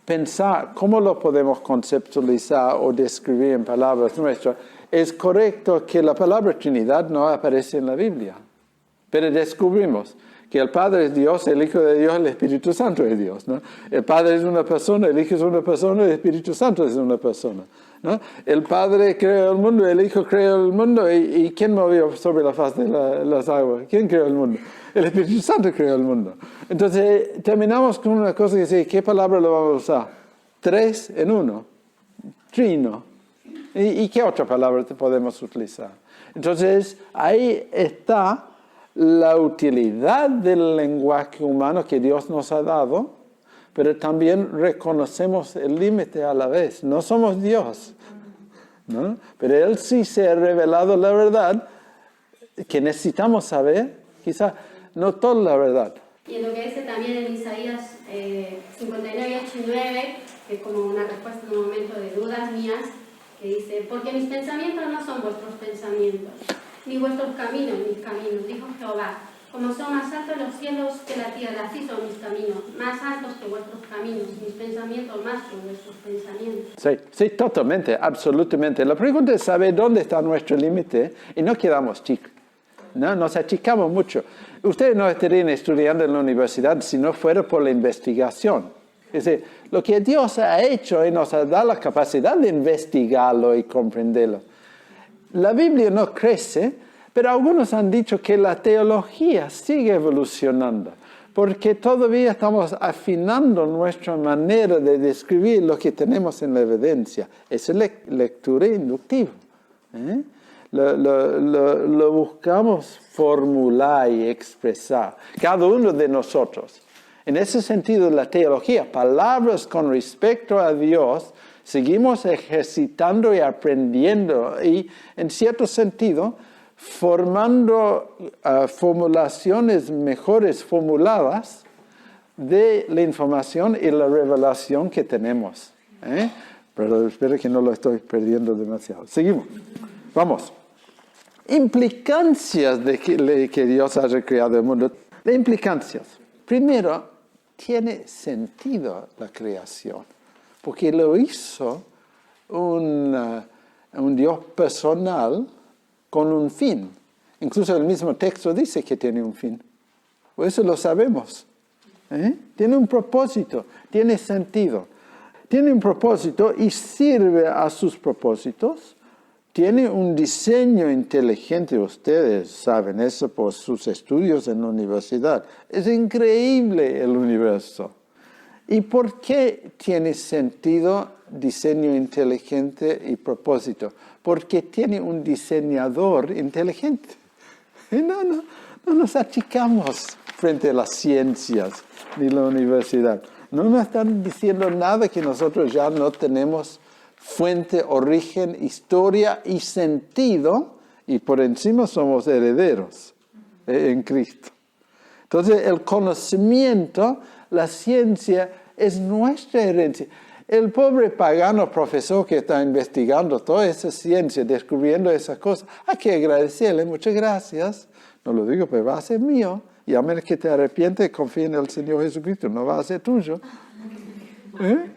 pensar cómo lo podemos conceptualizar o describir en palabras nuestras. Es correcto que la palabra Trinidad no aparece en la Biblia, pero descubrimos que el Padre es Dios, el Hijo de Dios, el Espíritu Santo es Dios, ¿no? El Padre es una persona, el Hijo es una persona, el Espíritu Santo es una persona, ¿no? El Padre creó el mundo, el Hijo creó el mundo, ¿y quién movió sobre la faz de las aguas? ¿Quién creó el mundo? El Espíritu Santo creó el mundo. Entonces, terminamos con una cosa que dice, ¿qué palabra lo vamos a usar? 3 en 1, trino. ¿Y qué otra palabra podemos utilizar? Entonces, ahí está la utilidad del lenguaje humano que Dios nos ha dado, pero también reconocemos el límite a la vez. No somos Dios, ¿no? Pero Él sí se ha revelado la verdad que necesitamos saber, quizá no toda la verdad. Y en lo que dice también en Isaías 59, 8 y 9, que es como una respuesta en un momento de dudas mías, que dice, porque mis pensamientos no son vuestros pensamientos, ni vuestros caminos, mis caminos, dijo Jehová. Como son más altos los cielos que la tierra, así son mis caminos, más altos que vuestros caminos, mis pensamientos más que vuestros pensamientos. Sí, totalmente, absolutamente. La pregunta es saber dónde está nuestro límite y no quedamos chicos, ¿no? Nos achicamos mucho. Ustedes no estarían estudiando en la universidad si no fuera por la investigación. Es decir, lo que Dios ha hecho y nos ha dado la capacidad de investigarlo y comprenderlo. La Biblia no crece, pero algunos han dicho que la teología sigue evolucionando, porque todavía estamos afinando nuestra manera de describir lo que tenemos en la evidencia. Esa es lectura inductiva. Lo buscamos formular y expresar, cada uno de nosotros. En ese sentido, la teología, palabras con respecto a Dios, seguimos ejercitando y aprendiendo y, en cierto sentido, formando formulaciones mejores formuladas de la información y la revelación que tenemos. Pero espero que no lo estoy perdiendo demasiado. Seguimos. Vamos. Implicancias de que Dios haya creado el mundo. De implicancias. Primero, tiene sentido la creación, porque lo hizo un Dios personal con un fin. Incluso el mismo texto dice que tiene un fin. Por eso lo sabemos. Tiene un propósito, tiene sentido. Tiene un propósito y sirve a sus propósitos. Tiene un diseño inteligente, ustedes saben eso por sus estudios en la universidad. Es increíble el universo. ¿Y por qué tiene sentido, diseño inteligente y propósito? Porque tiene un diseñador inteligente. No nos achicamos frente a las ciencias ni la universidad. No nos están diciendo nada que nosotros ya no tenemos fuente, origen, historia y sentido, y por encima somos herederos en Cristo. Entonces, el conocimiento, la ciencia, es nuestra herencia. El pobre pagano profesor que está investigando toda esa ciencia, descubriendo esas cosas, hay que agradecerle, muchas gracias. No lo digo, pero va a ser mío, y a menos que te arrepientes, confía en el Señor Jesucristo, no va a ser tuyo.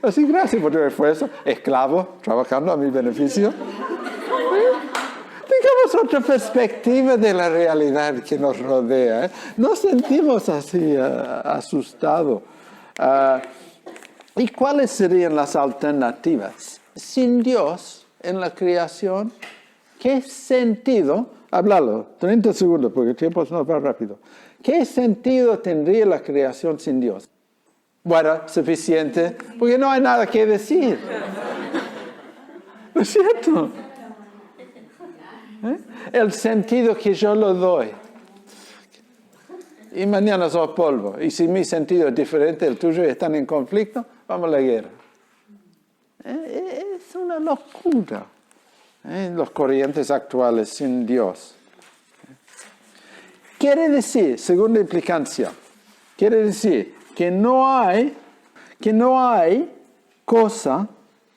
Así, gracias por tu esfuerzo, esclavo, trabajando a mi beneficio. Tengamos otra perspectiva de la realidad que nos rodea. Nos sentimos así asustados. ¿Y cuáles serían las alternativas? Sin Dios en la creación, ¿qué sentido? Háblalo, 30 segundos, porque el tiempo nos va rápido. ¿Qué sentido tendría la creación sin Dios? Bueno, suficiente, porque no hay nada que decir. ¿No es cierto? El sentido que yo lo doy. Y mañana sos polvo. Y si mi sentido es diferente del tuyo y están en conflicto, vamos a la guerra. Es una locura. Los corrientes actuales sin Dios. Quiere decir, segunda implicancia, quiere decir que no hay cosa,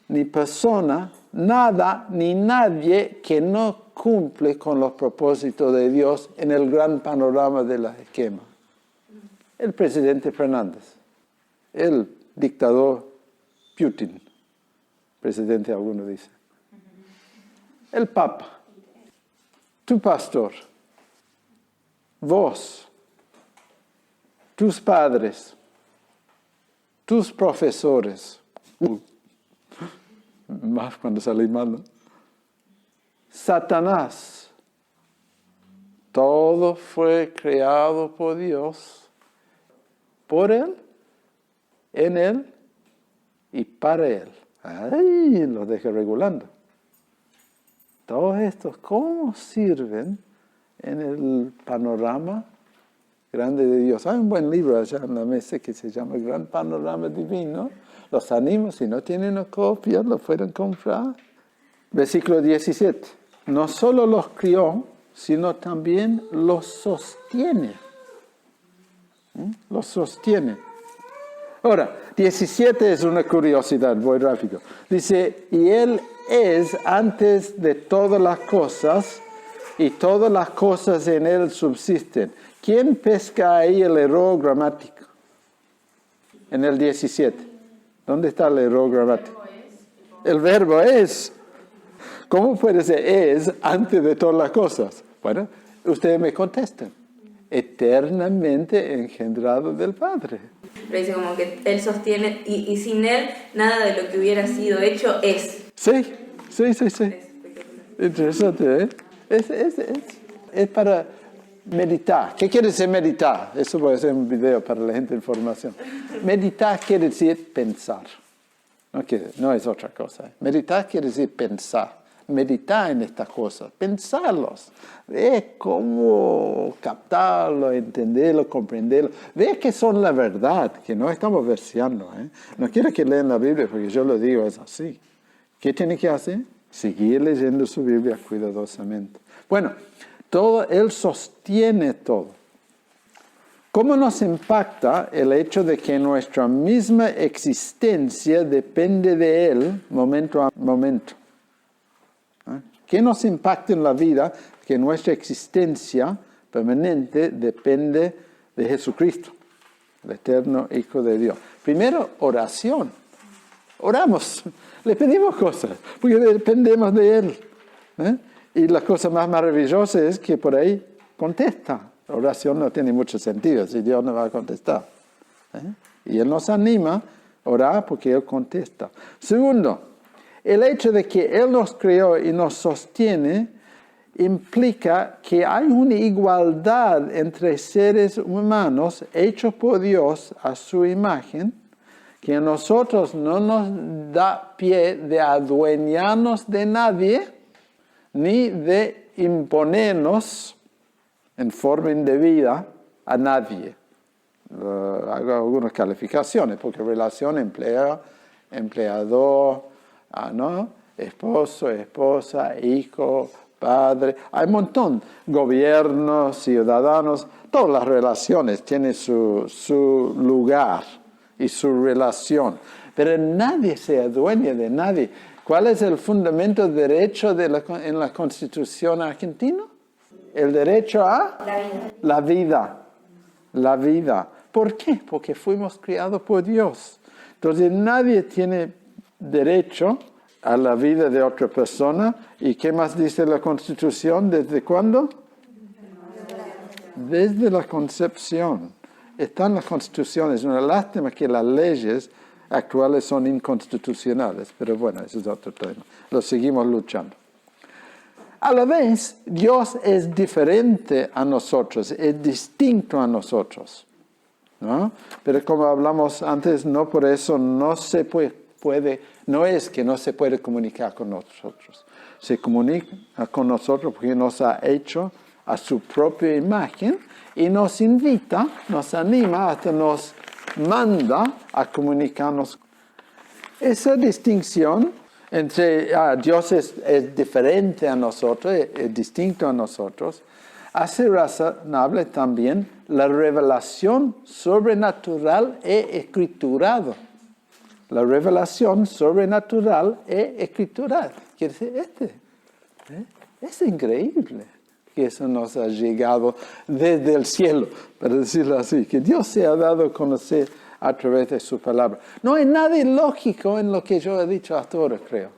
ni persona, nada, ni nadie que no cumple con los propósitos de Dios en el gran panorama del esquema. El presidente Fernández, el dictador Putin, presidente alguno dice, el Papa, tu pastor, vos, tus padres, tus profesores, más cuando salí mal, ¿no? Satanás, todo fue creado por Dios, por Él, en Él y para Él. Ay, lo dejé regulando. Todos estos, ¿cómo sirven en el panorama grande de Dios? Hay un buen libro allá en la mesa que se llama El Gran Panorama Divino. Los animo, si no tienen una copia, lo pueden comprar. Versículo 17. No solo los crió, sino también los sostiene. Los sostiene. Ahora, 17 es una curiosidad, voy rápido. Dice, y Él es antes de todas las cosas, y todas las cosas en Él subsisten. ¿Quién pesca ahí el error gramático? En el 17. ¿Dónde está el error gramático? El verbo es. ¿Cómo puede ser es antes de todas las cosas? Bueno, ustedes me contestan. Eternamente engendrado del Padre. Pero dice como que Él sostiene, y sin Él nada de lo que hubiera sido hecho es. Sí. Interesante, ¿eh? Es para meditar. ¿Qué quiere decir meditar? Eso voy a hacer un video para la gente de información. Meditar quiere decir pensar. No es otra cosa. Meditar quiere decir pensar. Meditar en estas cosas, pensarlos, ver cómo captarlo, entenderlo, comprenderlo, ver que son la verdad, que no estamos verseando. No quiero que lean la Biblia porque yo lo digo, es así. ¿Qué tiene que hacer? Seguir leyendo su Biblia cuidadosamente. Bueno, Él sostiene todo. ¿Cómo nos impacta el hecho de que nuestra misma existencia depende de Él momento a momento? ¿Qué nos impacta en la vida? Que nuestra existencia permanente depende de Jesucristo, el eterno Hijo de Dios. Primero, oración. Oramos, le pedimos cosas, porque dependemos de Él. Y la cosa más maravillosa es que por ahí contesta. La oración no tiene mucho sentido si Dios no va a contestar. Y Él nos anima a orar porque Él contesta. Segundo, el hecho de que Él nos creó y nos sostiene implica que hay una igualdad entre seres humanos hechos por Dios a su imagen, que a nosotros no nos da pie de adueñarnos de nadie, ni de imponernos en forma indebida a nadie. Hago algunas calificaciones, porque relación empleador, ¿no? Esposo, esposa, hijo, padre, hay un montón. Gobiernos, ciudadanos, todas las relaciones tienen su lugar y su relación. Pero nadie se adueña de nadie. ¿Cuál es el fundamento del derecho en la Constitución argentina? El derecho a la vida. La vida. ¿Por qué? Porque fuimos criados por Dios. Entonces nadie tiene derecho a la vida de otra persona. ¿Y qué más dice la Constitución? ¿Desde cuándo? Desde la concepción. Está en la Constitución. Es una lástima que las leyes actuales son inconstitucionales. Pero bueno, ese es otro tema. Lo seguimos luchando. A la vez, Dios es diferente a nosotros. Es distinto a nosotros, ¿no? Pero como hablamos antes, no por eso no se puede, no es que no se puede comunicar con nosotros. Se comunica con nosotros porque nos ha hecho a su propia imagen y nos invita, nos anima, hasta nos manda a comunicarnos. Esa distinción entre Dios es diferente a nosotros, es distinto a nosotros, hace razonable también la revelación sobrenatural e escriturada. La revelación sobrenatural e escritural. Quiere decir, es increíble. que eso nos ha llegado desde el cielo, para decirlo así, que Dios se ha dado a conocer a través de su palabra. No hay nada ilógico en lo que yo he dicho hasta ahora, creo.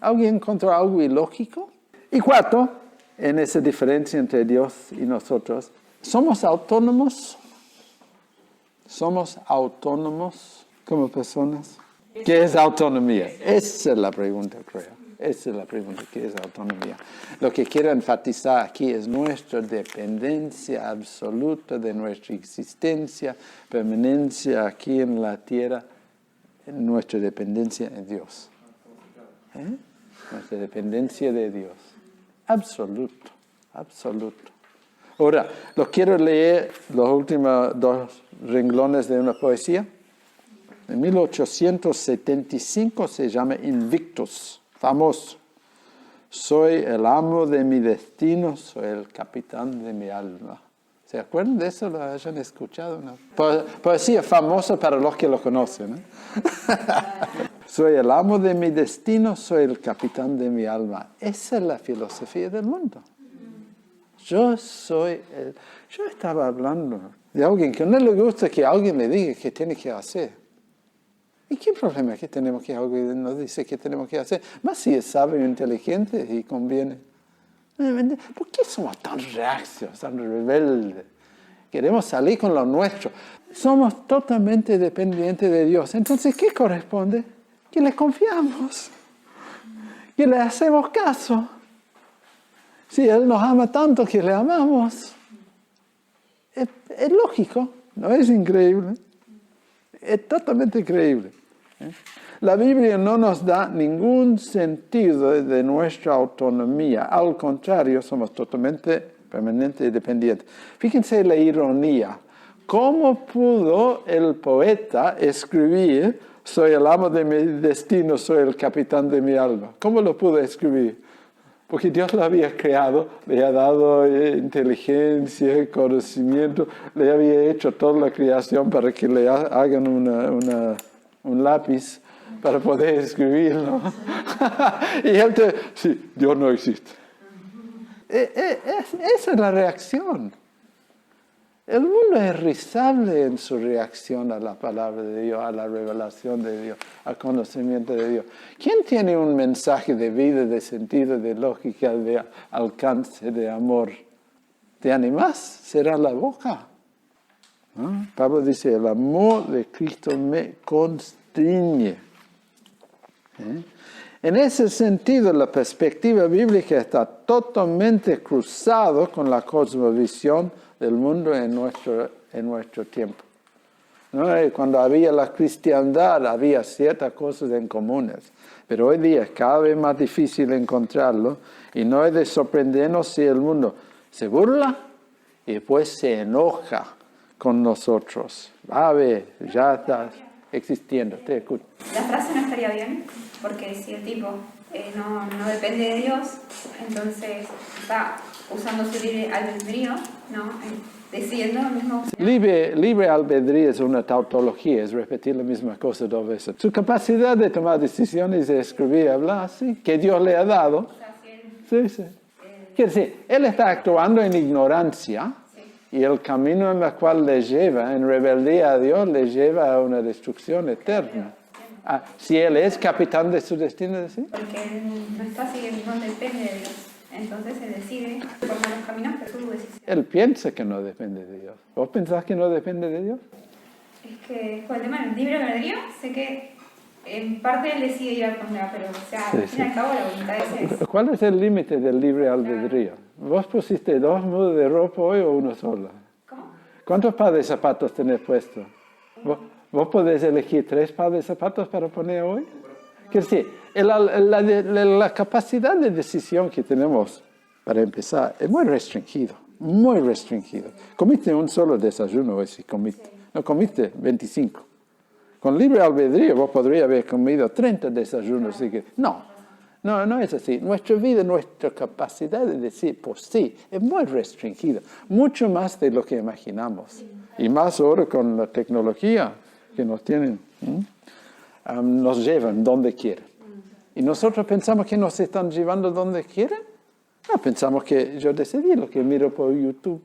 ¿Alguien encontró algo ilógico? Y cuarto, en esa diferencia entre Dios y nosotros, ¿somos autónomos? ¿Somos autónomos como personas? ¿Qué es autonomía? Esa es la pregunta, creo. Esa es la pregunta, ¿qué es autonomía? Lo que quiero enfatizar aquí es nuestra dependencia absoluta de nuestra existencia, permanencia aquí en la tierra, nuestra dependencia en Dios. Nuestra dependencia de Dios. Absoluto, absoluto. Ahora, lo quiero leer los últimos 2 renglones de una poesía. En 1875 se llama Invictus, famoso. Soy el amo de mi destino, soy el capitán de mi alma. ¿Se acuerdan de eso? ¿Lo hayan escuchado? ¿No? Poesía famosa para los que lo conocen. Soy el amo de mi destino, soy el capitán de mi alma. Esa es la filosofía del mundo. Yo estaba hablando de alguien que no le gusta que alguien le diga qué tiene que hacer. ¿Y qué problema es que tenemos que alguien nos dice qué tenemos que hacer? Más si es sabio, inteligente y conviene. ¿Por qué somos tan reacios, tan rebeldes? Queremos salir con lo nuestro. Somos totalmente dependientes de Dios. Entonces, ¿qué corresponde? Que le confiamos. Que le hacemos caso. Si Él nos ama tanto que le amamos. Es lógico, ¿no es increíble? Es totalmente increíble. La Biblia no nos da ningún sentido de nuestra autonomía. Al contrario, somos totalmente, permanente y dependientes. Fíjense la ironía. ¿Cómo pudo el poeta escribir soy el amo de mi destino, soy el capitán de mi alma? ¿Cómo lo pudo escribir? Porque Dios lo había creado, le ha dado inteligencia, conocimiento, le había hecho toda la creación para que le hagan un lápiz para poder escribirlo. Y él sí, Dios no existe. Esa es la reacción. El mundo es risable en su reacción a la palabra de Dios, a la revelación de Dios, al conocimiento de Dios. ¿Quién tiene un mensaje de vida, de sentido, de lógica, de alcance, de amor? ¿Te animas? Será la boca. ¿No? Pablo dice, el amor de Cristo me constriñe. En ese sentido, la perspectiva bíblica está totalmente cruzada con la cosmovisión del mundo en nuestro tiempo. ¿No? Cuando había la cristiandad, había ciertas cosas en comunes, pero hoy día es cada vez más difícil encontrarlo, y no es de sorprendernos si el mundo se burla y después se enoja con nosotros. A ver, ya está existiendo, te escucho. La frase no estaría bien, porque si el tipo no depende de Dios, entonces está usando su libre albedrío, ¿no? Decidiendo lo mismo. Libre albedrío es una tautología, es repetir la misma cosa 2 veces. Su capacidad de tomar decisiones, de escribir, hablar, sí, que Dios le ha dado. O sea, si él, Sí. Quiere decir, él está actuando en ignorancia, y el camino en el cual le lleva, en rebeldía a Dios, le lleva a una destrucción eterna. Si él es capitán de su destino, ¿sí? porque él no está siguiendo, no depende de Dios. Entonces él decide formar los caminos, pero es su decisión. Él piensa que no depende de Dios. ¿Vos pensás que no depende de Dios? Es que con el tema del libre albedrío, sé que en parte él decide ir a contra, pero o sea, al fin y al cabo la voluntad de ese es. ¿Cuál es el límite del libre albedrío? ¿Vos pusiste 2 mudas de ropa hoy o uno solo? ¿Cómo? ¿Cuántos pares de zapatos tenés puestos? ¿Vos podés elegir 3 pares de zapatos para poner hoy? Quiere decir, la capacidad de decisión que tenemos, para empezar, es muy restringido. Muy restringido. Comiste un solo desayuno hoy, si comiste. No comiste 25. Con libre albedrío vos podrías haber comido 30 desayunos. Así que, no es así. Nuestra vida, nuestra capacidad de decir por sí es muy restringida. Mucho más de lo que imaginamos. Y más ahora con la tecnología que nos tienen. Nos llevan donde quieren. Y nosotros pensamos que nos están llevando donde quieren. No, pensamos que yo decidí lo que miro por YouTube.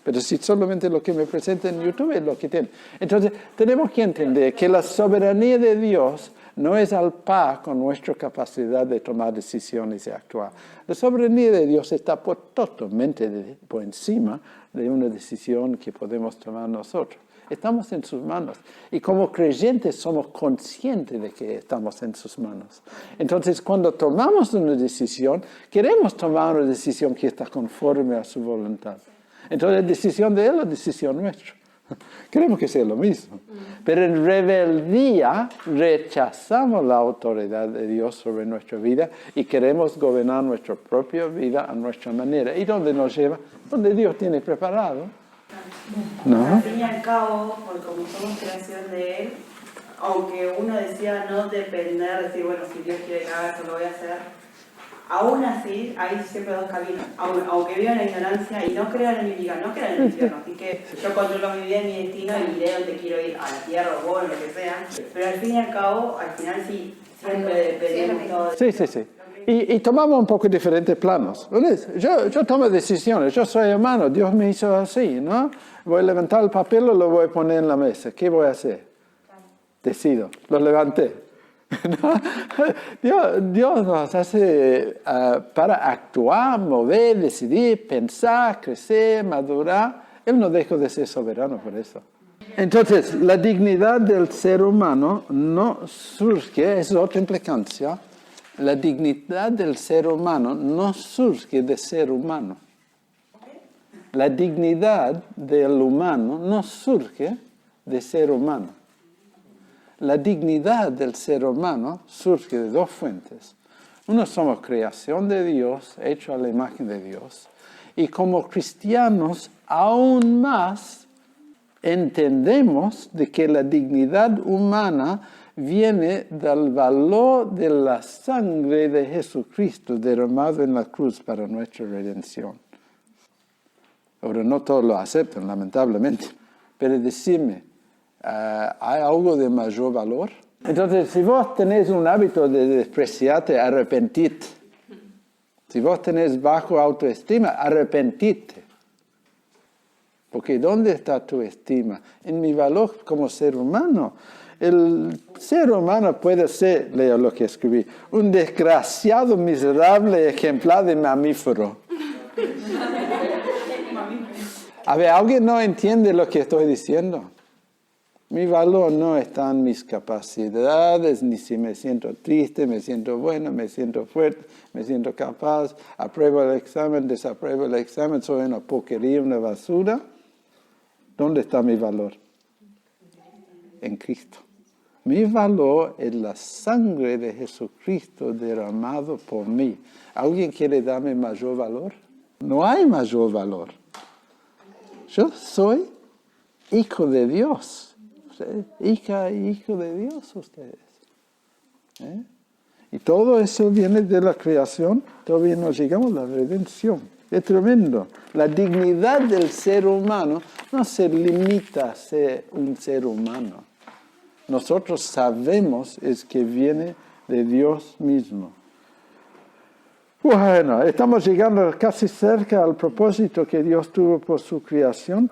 Pero si solamente lo que me presenta en YouTube es lo que tiene. Entonces, tenemos que entender que la soberanía de Dios no es al par con nuestra capacidad de tomar decisiones y actuar. La soberanía de Dios está totalmente por encima de una decisión que podemos tomar nosotros. Estamos en sus manos. Y como creyentes somos conscientes de que estamos en sus manos. Entonces, cuando tomamos una decisión, queremos tomar una decisión que está conforme a su voluntad. Entonces, la decisión de Él es la decisión nuestra. Queremos que sea lo mismo. Pero en rebeldía rechazamos la autoridad de Dios sobre nuestra vida y queremos gobernar nuestra propia vida a nuestra manera. ¿Y dónde nos lleva? Donde Dios tiene preparado. ¿No? Al fin y al cabo, porque como somos creación de Él, aunque uno decida no depender, decir, bueno, si Dios quiere que haga eso, lo voy a hacer, aún así hay siempre dos caminos. Aunque viva en la ignorancia y no crean en mi vida, no crean en el infierno, así que yo controlo mi vida y mi destino y iré donde quiero ir, a la tierra o bueno, lo que sea. Pero al fin y al cabo, al final sí, siempre dependemos todo de Sí. Y tomamos un poco diferentes planos. Yo tomo decisiones, yo soy hermano, Dios me hizo así, ¿no? Voy a levantar el papel o lo voy a poner en la mesa. ¿Qué voy a hacer? Decido, lo levanté. ¿No? Dios nos hace para actuar, mover, decidir, pensar, crecer, madurar. Él no dejó de ser soberano por eso. Entonces, la dignidad del ser humano no surge, es otra implicancia. La dignidad del ser humano no surge de ser humano. La dignidad del humano no surge de ser humano. La dignidad del ser humano surge de dos fuentes. Uno, somos creación de Dios, hecho a la imagen de Dios. Y como cristianos, aún más entendemos de que la dignidad humana viene del valor de la sangre de Jesucristo derramado en la cruz para nuestra redención. Ahora, no todos lo aceptan, lamentablemente, pero decime, ¿hay algo de mayor valor? Entonces, si vos tenés un hábito de despreciarte, arrepentite. Si vos tenés bajo autoestima, arrepentite. Porque ¿dónde está tu estima? En mi valor como ser humano. El ser humano puede ser, leo lo que escribí, un desgraciado, miserable ejemplar de mamífero. A ver, ¿alguien no entiende lo que estoy diciendo? Mi valor no está en mis capacidades, ni si me siento triste, me siento bueno, me siento fuerte, me siento capaz, apruebo el examen, desapruebo el examen, soy una porquería, una basura. ¿Dónde está mi valor? En Cristo. Mi valor es la sangre de Jesucristo derramado por mí. ¿Alguien quiere darme mayor valor? No hay mayor valor. Yo soy hijo de Dios. Hija y hijo de Dios ustedes. Y todo eso viene de la creación. Todavía no llegamos a la redención. Es tremendo. La dignidad del ser humano no se limita a ser un ser humano. Nosotros sabemos es que viene de Dios mismo. Bueno, estamos llegando casi cerca al propósito que Dios tuvo por su creación.